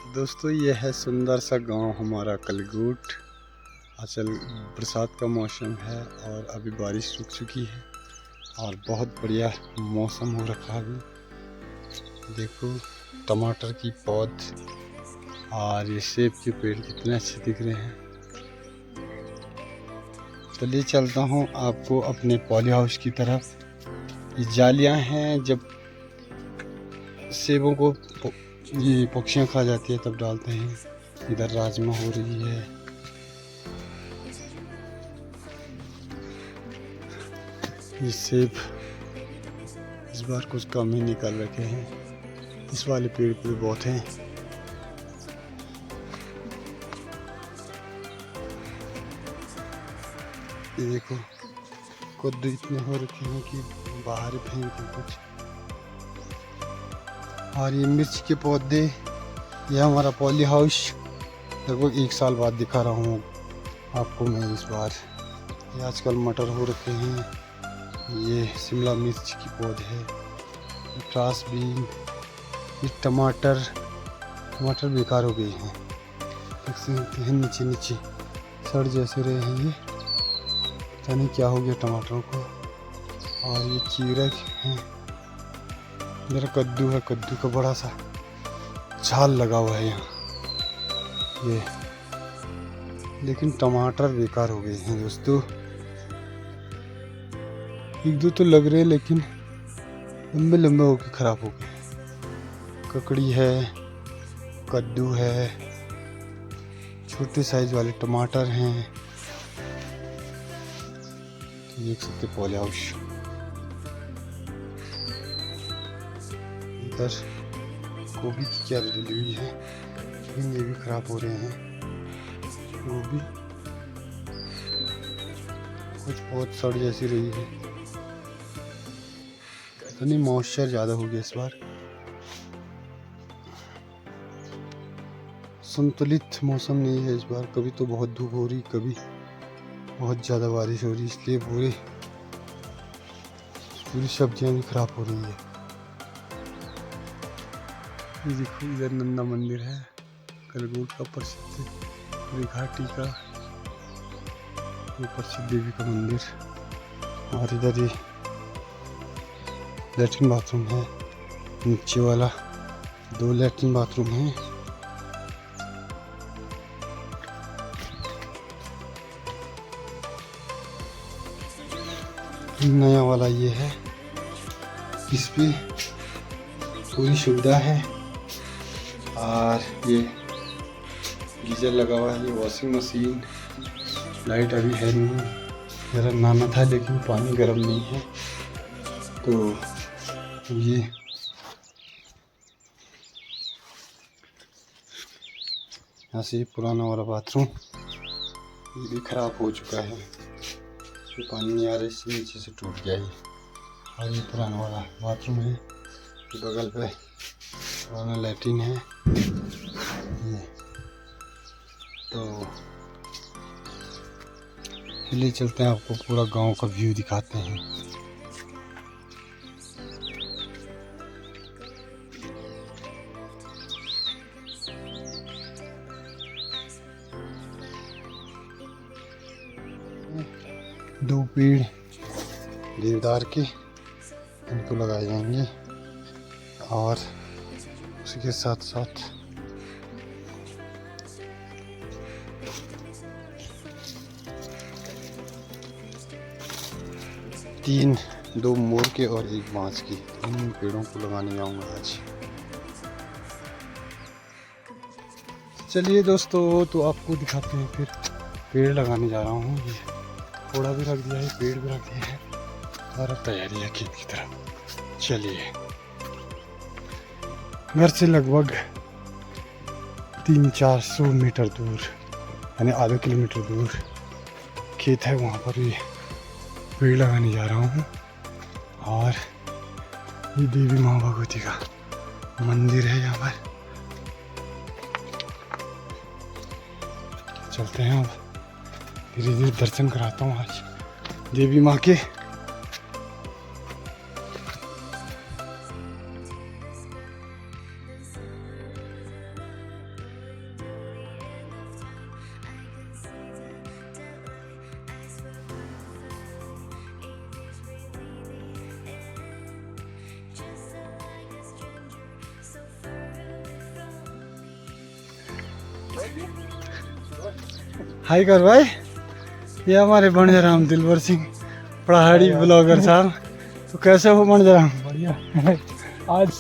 दोस्तों ये है सुंदर सा गांव हमारा कलगूट। असल बरसात का मौसम है और अभी बारिश रुक चुकी है और बहुत बढ़िया मौसम हो रखा है। अभी देखो टमाटर की पौध और ये सेब के पेड़ कितने अच्छे दिख रहे हैं। चलिए चलता हूँ आपको अपने पॉली हाउस की तरफ। ये जालियाँ हैं, जब सेबों को ये पक्षियाँ खा जाती है तब डालते हैं। इधर राजमा हो रही है। ये सेब इस बार कुछ कम ही निकल रखे हैं, इस वाले पेड़ पे बहुत हैं। ये देखो कद्दू इतने हो रखे हैं कि बाहर ही फेंक कुछ। और ये मिर्च के पौधे, ये हमारा पॉली हाउस लगभग 1 साल बाद दिखा रहा हूँ आपको मैं इस बार। ये आजकल मटर हो रखे हैं। ये शिमला मिर्च की पौधे है, फ्रांस बीन, ये टमाटर बेकार हो गए हैं, देख सकते हैं नीचे नीचे सड़ जैसे रहे हैं। ये पता नहीं क्या हो गया टमाटरों को। और ये चीरक है, इधर कद्दू है, कद्दू का बड़ा सा झाल लगा हुआ है यहाँ ये, लेकिन टमाटर बेकार हो गए हैं दोस्तों। एक दो तो लग रहे हैं लेकिन लंबे लंबे होकर खराब हो गए। ककड़ी है, कद्दू है, छोटे साइज वाले टमाटर हैं। देख सकते पॉली हाउस। इधर गोभी की क्या डली हुई है, लेकिन ये भी खराब हो रहे हैं। गोभी कुछ बहुत सड़ जैसी रही है, तो नहीं मॉइस्चर ज़्यादा हो गया इस बार। संतुलित मौसम नहीं है इस बार, कभी तो बहुत धूप हो रही, कभी बहुत ज़्यादा बारिश हो रही, इसलिए पूरी सब्जियां भी खराब हो रही है। ये देखो इधर नंदा मंदिर है, कलगूट का प्रसिद्ध घाटी का प्रसिद्ध देवी का मंदिर। और इधर ये लैट्रिन बाथरूम है, नीचे वाला 2 लैट्रिन बाथरूम है। नया वाला ये है, इस पे पूरी सुविधा है। और ये गीजर लगा हुआ है, ये वॉशिंग मशीन, लाइट अभी है नहीं, ज़रा नहाना था लेकिन पानी गर्म नहीं है। तो ये यहाँ से पुराना वाला बाथरूम ये भी खराब हो चुका है, तो पानी नहीं आ रहा, इससे नीचे से टूट गया है। और ये पुराना वाला बाथरूम है, बगल पे पुराना लैट्रिन है ये। तो चलिए चलते हैं, आपको पूरा गांव का व्यू दिखाते हैं। दो पेड़ देवदार के, इनको लगाए जाएंगे और उसके साथ साथ दो मोर के और एक बांस की, इन पेड़ों को लगाने जाऊंगा आज। चलिए दोस्तों, तो आपको दिखाते हैं फिर। पेड़ लगाने जा रहा हूँ, ये थोड़ा भी रख दिया है, पेड़ भी रख दिया है, और अब तैयारी है खेत की तरफ। चलिए, घर से लगभग 300-400 मीटर दूर, यानी आधा किलोमीटर दूर खेत है, वहाँ पर भी पेड़ लगाने जा रहा हूँ। और ये देवी माँ भगवती का मंदिर है यहाँ पर। चलते हैं, अब धीरे धीरे दर्शन कराता हूँ आज देवी माँ के। हाय कर भाई, ये हमारे बंजराम दिलवर सिंह पहाड़ी ब्लॉगर साहब। तो कैसे हो बंजराम? बढ़िया। आज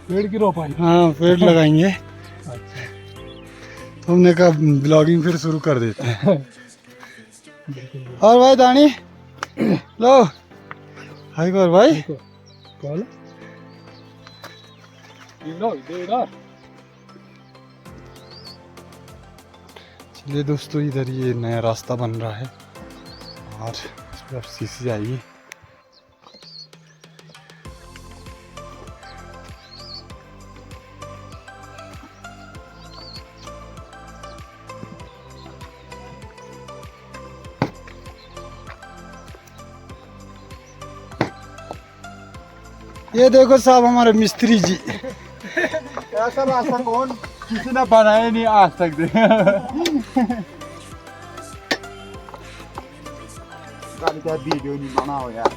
पेड़ की रोपाई? हाँ पेड़ लगाएंगे। तो हमने कहा ब्लॉगिंग फिर शुरू कर देते हैं। और भाई दानी लो, हाय कर भाई। कौन? चलिए दोस्तों, इधर ये नया रास्ता बन रहा है और इस पर सीसी आएगी। ये देखो साहब हमारे मिस्त्री जी। ऐसा रास्ता कौन किसी ने बनाया नहीं आज तक दे। वीडियो नहीं बनाओ यार।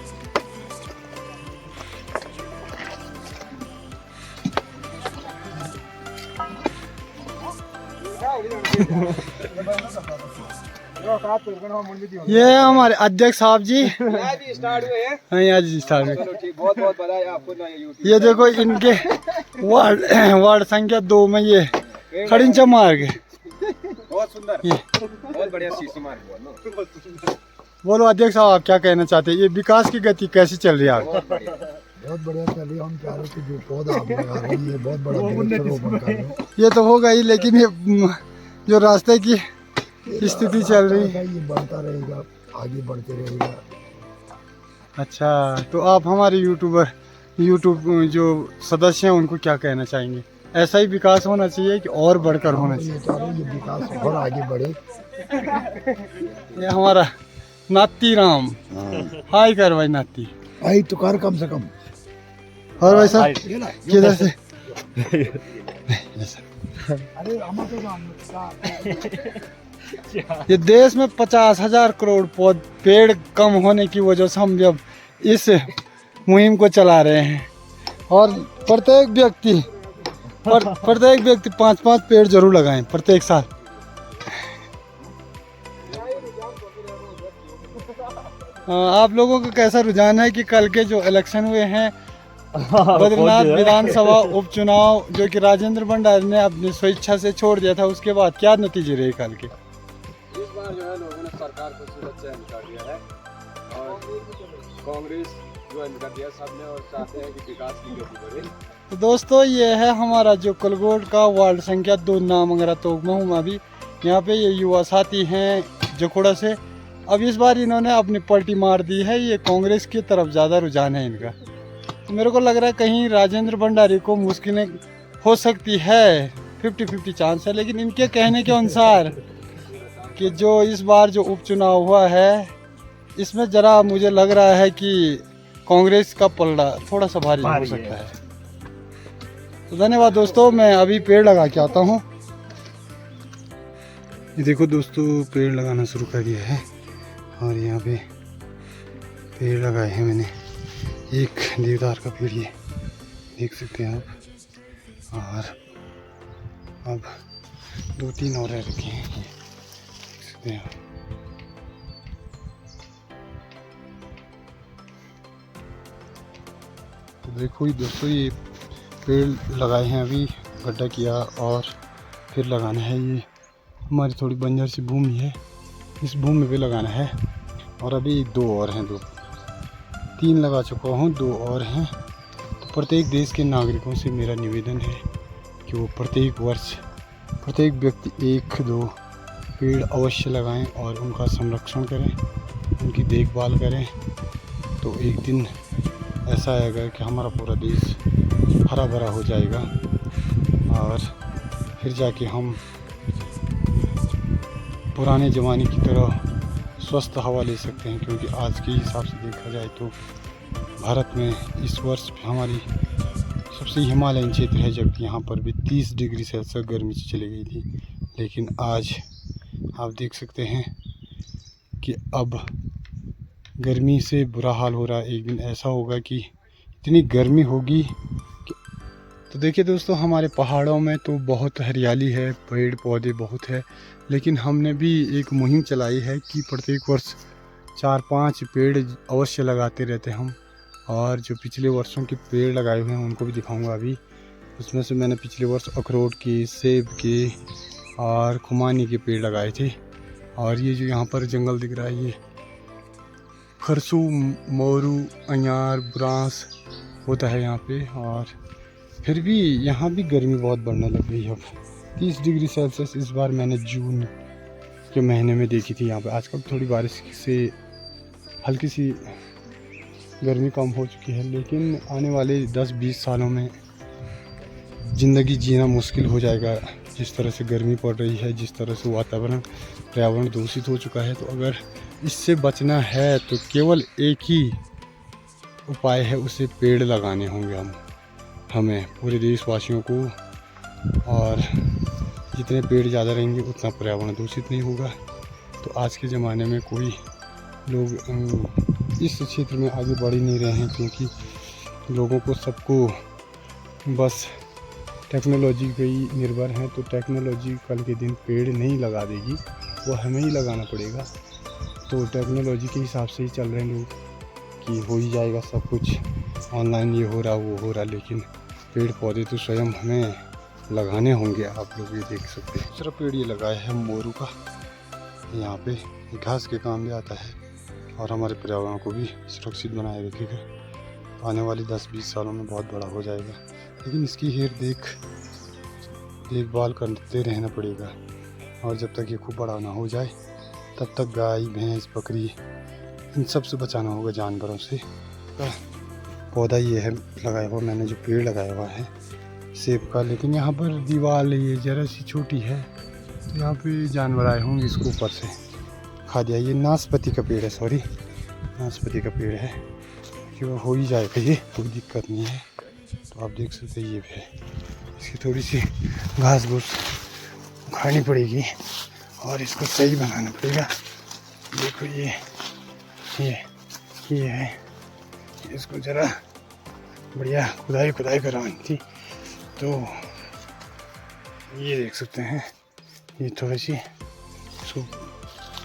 ये हमारे अध्यक्ष साहब जी स्टार्ट हुए हैं। हाँ आज स्टार्ट हुए। बहुत बहुत बधाई आपको ना यूट्यूब। ये देखो इनके वार्ड संख्या 2 में ये खड़िंचा मार्ग है। बहुत सुंदर, ये बहुत बढ़िया सीसी मार्ग। बोलो अध्यक्ष साहब, आप क्या कहना चाहते हैं? ये विकास की गति कैसी चल रही है आगे? बहुत बढ़िया चल रही है। हम चाह रहे थे जो पौधा आप लगा रहे हैं ये बहुत बड़ा वृक्षारोपण कर रहे हैं। ये तो होगा ही, लेकिन ये जो रास्ते की स्थिति चल रही है ये बढ़ता रहेगा, आगे बढ़ते रहेगा। अच्छा, तो आप हमारे यूट्यूब जो सदस्य हैं उनको क्या कहना चाहेंगे? ऐसा ही विकास होना चाहिए कि और बढ़कर होना चाहिए? ये चाह रहे हैं ये विकास और आगे बढ़े। ये हमारा नाती राम, हाय कर भाई नाती। आई तो कर कम से कम। और भाई साहब किधर से? ये देश में 50,000 करोड़ पेड़ कम होने की वजह से हम जब इस मुहिम को चला रहे हैं और प्रत्येक व्यक्ति 5-5 पेड़ जरूर लगाएं प्रत्येक साल। आप लोगों का कैसा रुझान है कि कल के जो इलेक्शन हुए हैं बद्रीनाथ विधानसभा उपचुनाव जो कि राजेंद्र भंडारी ने अपनी स्वेच्छा से छोड़ दिया था, उसके बाद क्या नतीजे रहे कल के? इस बार जो है लोगों ने सरकार को सूरत चयन कर दिया है और कांग्रेस ज्वाइन कर दिया सबने और चाहते हैं कि विकास की गति बढ़े। तो दोस्तों ये है हमारा जो कलगोट का वार्ड संख्या 2 नामंगरा तोक में हूँ अभी। यहाँ पे ये युवा साथी हैं जखोड़ा से। अब इस बार इन्होंने अपनी पलटी मार दी है, ये कांग्रेस की तरफ ज़्यादा रुझान है इनका। तो मेरे को लग रहा है कहीं राजेंद्र भंडारी को मुश्किलें हो सकती है, 50-50 चांस है। लेकिन इनके कहने के अनुसार कि जो इस बार जो उपचुनाव हुआ है इसमें ज़रा मुझे लग रहा है कि कांग्रेस का पलड़ा थोड़ा सा भारी हो सकता है। तो धन्यवाद दोस्तों, मैं अभी पेड़ लगा के आता हूँ। ये देखो दोस्तों, पेड़ लगाना शुरू कर दिया है और यहाँ पे पेड़ लगाए हैं मैंने। एक देवदार का पेड़ ये देख सकते हैं आप, और अब 2-3 और रखे हैं ये देख सकते हैं आप। तो देखो ही दोस्तों, ये पेड़ लगाए हैं, अभी गड्ढा किया और फिर लगाना है। ये हमारी थोड़ी बंजर सी भूमि है, इस भूमि पे लगाना है। और अभी 2 और हैं, 3 लगा चुका हूँ, 2 और हैं। तो प्रत्येक देश के नागरिकों से मेरा निवेदन है कि वो प्रत्येक वर्ष प्रत्येक व्यक्ति 1-2 पेड़ अवश्य लगाएं और उनका संरक्षण करें, उनकी देखभाल करें। तो एक दिन ऐसा आएगा कि हमारा पूरा देश हरा भरा हो जाएगा और फिर जाके हम पुराने ज़माने की तरह स्वस्थ हवा ले सकते हैं। क्योंकि आज के हिसाब से देखा जाए तो भारत में इस वर्ष हमारी सबसे हिमालयन क्षेत्र है, जबकि यहाँ पर भी 30 डिग्री सेल्सियस गर्मी चली गई थी। लेकिन आज आप देख सकते हैं कि अब गर्मी से बुरा हाल हो रहा है। एक दिन ऐसा होगा कि इतनी गर्मी होगी कि तो देखिए दोस्तों, हमारे पहाड़ों में तो बहुत हरियाली है, पेड़ पौधे बहुत है, लेकिन हमने भी एक मुहिम चलाई है कि प्रत्येक वर्ष 4-5 पेड़ अवश्य लगाते रहते हम। और जो पिछले वर्षों के पेड़ लगाए हुए हैं उनको भी दिखाऊंगा अभी। उसमें से मैंने पिछले वर्ष अखरोट के, सेब के और खुमानी के पेड़ लगाए थे। और ये जो यहाँ पर जंगल दिख रहा है, ये खरसू, मोरू, अनार, बुरांस होता है यहाँ पे। और फिर भी यहाँ भी गर्मी बहुत बढ़ने लग गई है। अब 30 डिग्री सेल्सियस इस बार मैंने जून के महीने में देखी थी यहाँ पे। आजकल थोड़ी बारिश से हल्की सी गर्मी कम हो चुकी है, लेकिन आने वाले 10-20 सालों में ज़िंदगी जीना मुश्किल हो जाएगा। जिस तरह से गर्मी पड़ रही है, जिस तरह से वातावरण पर्यावरण दूषित हो चुका है, तो अगर इससे बचना है तो केवल एक ही उपाय है, उसे पेड़ लगाने होंगे हमें पूरे देशवासियों को। और जितने पेड़ ज़्यादा रहेंगे उतना पर्यावरण दूषित नहीं होगा। तो आज के ज़माने में कोई लोग इस क्षेत्र में आगे बढ़ ही नहीं रहे हैं, क्योंकि लोगों को सबको बस टेक्नोलॉजी पे ही निर्भर हैं। तो टेक्नोलॉजी कल के दिन पेड़ नहीं लगा देगी, वो हमें ही लगाना पड़ेगा। तो टेक्नोलॉजी के हिसाब से ही चल रहे हैं लोग कि हो ही जाएगा सब कुछ, ऑनलाइन ये हो रहा वो हो रहा, लेकिन पेड़ पौधे तो स्वयं हमें लगाने होंगे। आप लोग ये देख सकते हैं, दूसरा पेड़ ये लगाया है मोरू का। यहाँ पे घास के काम भी आता है और हमारे पर्यावरण को भी सुरक्षित बनाए रखेगा। आने वाली 10-20 सालों में बहुत बड़ा हो जाएगा, लेकिन इसकी देखभाल करते रहना पड़ेगा। और जब तक ये खूब बड़ा ना हो जाए तब तक गाय, भैंस, बकरी इन सब से बचाना होगा, जानवरों से। तो पौधा ये है लगाया हुआ मैंने, जो पेड़ लगाया हुआ है सेब का। लेकिन यहाँ पर दीवार ये ज़रा सी छोटी है, तो यहाँ पे जानवर आए होंगे, इसको ऊपर से खा दिया। ये नाशपाती का पेड़ है, सॉरी नाशपाती का पेड़ है, कि वो हो ही जाएगा, ये कोई दिक्कत नहीं है। तो आप देख सकते हैं ये भी है, इसकी थोड़ी सी घास घूस उखाड़नी पड़ेगी और इसको सही बनाना पड़ेगा। देखो ये है, इसको ज़रा बढ़िया खुदाई करवानी थी। तो ये देख सकते हैं, ये थोड़ी सी इसको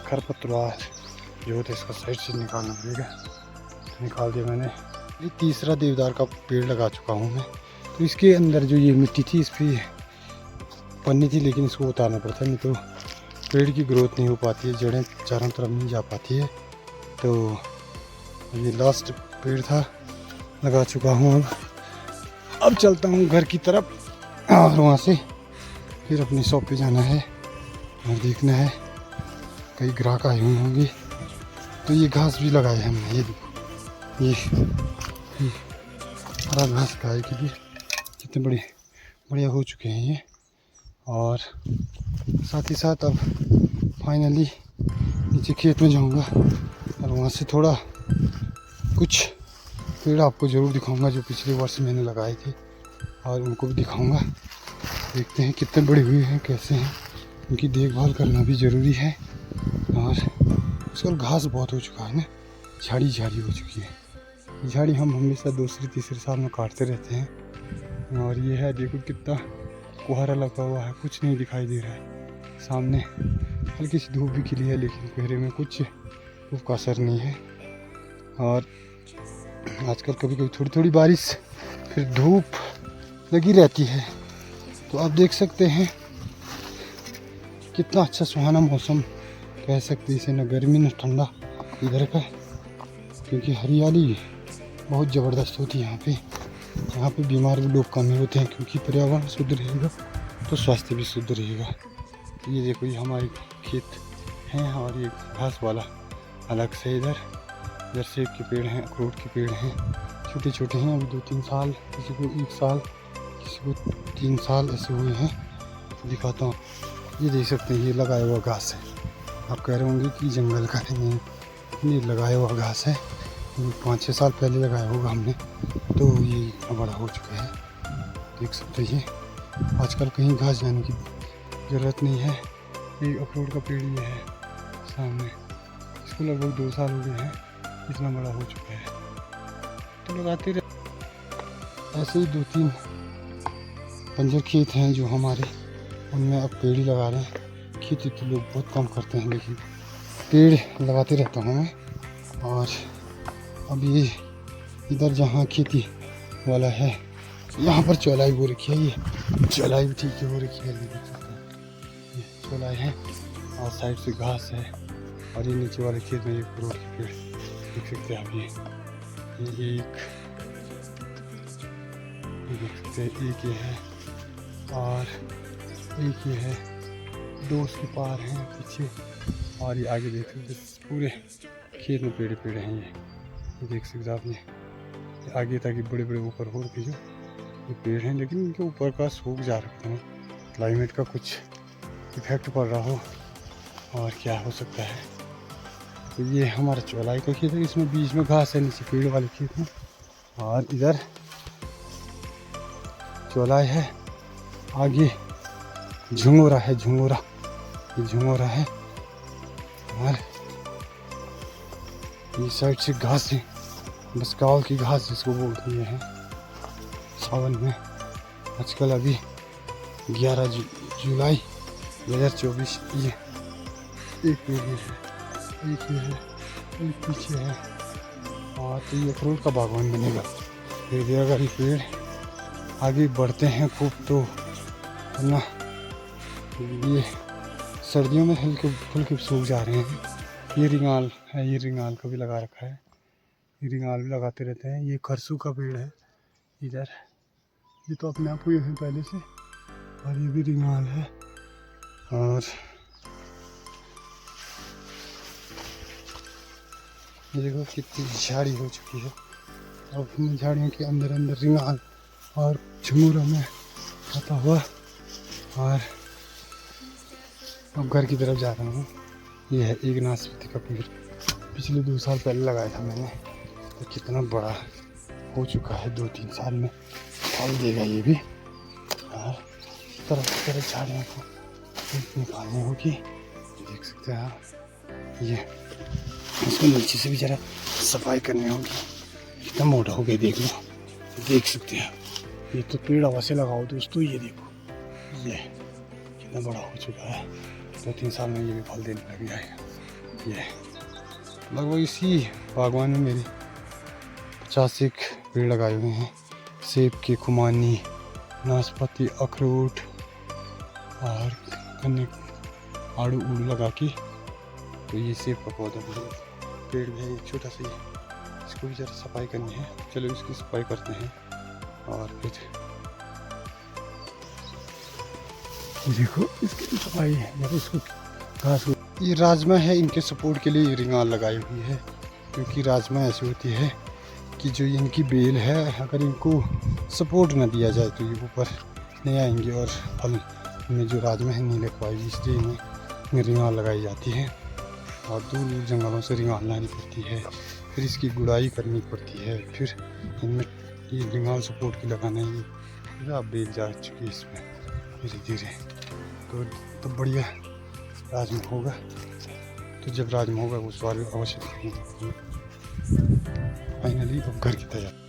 खरपतवार जो होता है इसका साइड से निकालना पड़ेगा। निकाल दिया मैंने। ये तीसरा देवदार का पेड़ लगा चुका हूँ मैं। तो इसके अंदर जो ये मिट्टी थी, इस पर पन्नी थी, लेकिन इसको उतारना पड़ता है, नहीं तो पेड़ की ग्रोथ नहीं हो पाती है, जड़ें चारों तरफ नहीं जा पाती है। तो ये लास्ट पेड़ था, लगा चुका हूँ। अब चलता हूँ घर की तरफ और वहाँ से फिर अपनी शॉप पे जाना है और देखना है, कई ग्राहक आए हुए होंगे। तो ये घास भी लगाए हैं हमने, ये देखो, ये हरा घास गाय के लिए कितने बढ़िया हो चुके हैं ये। और साथ ही साथ अब फाइनली नीचे खेत में जाऊंगा और वहाँ से थोड़ा कुछ पेड़ आपको ज़रूर दिखाऊंगा जो पिछले वर्ष मैंने लगाए थे, और उनको भी दिखाऊंगा। देखते हैं कितने बड़े हुए हैं, कैसे हैं, उनकी देखभाल करना भी ज़रूरी है। और आजकल घास बहुत हो चुका है ना, झाड़ी हो चुकी है। झाड़ी हम हमेशा दूसरे-तीसरे साल में काटते रहते हैं। और ये है, देखो कितना कोहरा लगा हुआ है, कुछ नहीं दिखाई दे रहा है। सामने हल्की सी धूप भी खिली है, लेकिन कोहरे में कुछ धूप का असर नहीं है। और आजकल कभी थोड़ी बारिश, फिर धूप लगी रहती है। तो आप देख सकते हैं कितना अच्छा सुहाना मौसम कह सकते हैं इसे, न गर्मी न ठंडा इधर का, क्योंकि हरियाली बहुत ज़बरदस्त होती है यहाँ पे बीमार भी लोग कम ही होते हैं, क्योंकि पर्यावरण शुद्ध रहेगा तो स्वास्थ्य भी शुद्ध रहेगा। ये देखो, ये हमारे खेत हैं और ये घास वाला अलग से इधर सेब के पेड़ हैं, अखरोट के पेड़ हैं, छोटे हैं, अभी 2-3 साल, किसी को 1 साल, किसी को 3 साल ऐसे हुए हैं। दिखाता हूँ, ये देख सकते हैं, ये लगाया हुआ घास है। आप कह रहे होंगे कि जंगल का है, नहीं, ये लगाया हुआ घास है। 5-6 साल पहले लगाया होगा हमने, तो ये इतना बड़ा हो चुका है, देख सकते हैं। आजकल कहीं घास जाने की ज़रूरत नहीं है। ये अखरोट का पेड़ ये है सामने, इसको लगभग 2 साल हो गए हैं, इतना बड़ा हो चुका है। तो लगाते रहे ऐसे ही 2-3 बंजर खेत हैं जो हमारे, उनमें अब पेड़ ही लगा रहे हैं। खेती तो लोग बहुत कम करते हैं, लेकिन पेड़ लगाते रहता हूँ मैं। और अभी इधर जहाँ खेती वाला है, यहाँ पर चौलाई बो रखी है। ये चौलाई भी ठीक हो रखी है, ये चौलाई है और साइड से घास है। और ये नीचे वाले खेत में एक फ्रूट के पेड़ देख सकते हैं आप। ये एक देख सकते हैं, एक ये है और एक ये है, दो उसके पार हैं पीछे। और ये आगे देख सकते हैं, पूरे खेत में पेड़ पेड़ हैं। ये देख सकते हैं आप। ये आगे ताकि बड़े बड़े ऊपर हो रखे जो ये पेड़ हैं, लेकिन इनके ऊपर का सूख जा रखते हैं। क्लाइमेट का कुछ इफेक्ट पड़ रहा हो और क्या हो सकता है। तो ये हमारा चौलाई का खेत है, इसमें बीच में घास है, नीचे पेड़ वाले खेत में। और इधर चौलाई है, आगे झुंगोरा है, झुंगोरा, ये झुंगोरा है। और ये साइड से घास है, बस गाँव की घास जिसको बोलते हैं सावन में। आजकल अभी 11 जुलाई 2024। ये एक पेड़ है, एक ये है, एक पीछे है। और तो ये अखरोट का बागवान बनेगा। फिर भी अगर ये पेड़ आगे बढ़ते हैं खूब तो ना, ये सर्दियों में हल्के फुल्के सूख जा रहे हैं। ये रिंगाल है, ये रिंगाल का भी लगा रखा है, ये रिंगाल भी लगाते रहते हैं। ये खरसू का पेड़ है इधर, ये तो अपने आप हुए हैं पहले से। और ये भी रिंगाल है। और ये देखो कितनी झाड़ी हो चुकी है। अब हम झाड़ियों के अंदर अंदर रिंगाल और झुंगूरा में आता हुआ। और अब घर की तरफ जा रहा हूँ। ये है एक नाशपाती का पेड़, पिछले 2 साल पहले लगाया था मैंने, तो कितना बड़ा हो चुका है। 2-3 साल में फल देगा ये भी। और तरह झाड़ियों को निकालनी होगी, देख सकते हैं आप। ये इसको नीचे से भी जरा सफाई करनी होगी। कितना मोटा हो गया देख लो, देख सकते हैं। ये तो पेड़ हवा से लगाओ दोस्तों, ये देखो ये कितना बड़ा हो चुका है। 2-3 साल में ये भी फल देने लग जाएगा। ये लगभग इसी बागवान में मेरे 50 पेड़ लगाए हुए हैं। सेब के, खुमानी, नाशपाती, अखरोट और गन्ने, आड़ू उड़ू लगा के। तो ये सेब का पौधा भी है, पेड़ भी है एक छोटा सा। इसको भी जरा सफाई करनी है। चलो इसकी सफाई करते हैं। और फिर देखो इसकी सफाई है, इसको घास। ये राजमा है, इनके सपोर्ट के लिए रिंगाल लगाई हुई है। क्योंकि राजमा ऐसी होती है कि जो इनकी बेल है, अगर इनको सपोर्ट ना दिया जाए तो ये ऊपर नहीं आएंगे और फल में जो राजमा है नहीं लग पाएगी। इसलिए इन्हें रिंगाल लगाई जाती है। और दूर दूर जंगलों से रिंगाल लानी पड़ती है, फिर इसकी गुड़ाई करनी पड़ती है। फिर इनमें ये रिंगाल सपोर्ट की लगाना है। ये बेल जा चुकी है इसमें धीरे धीरे। तो बढ़िया राजमा होगा। तो जब राजमा होगा उस बार अवश्य फाइनली अब घर की तैयारी।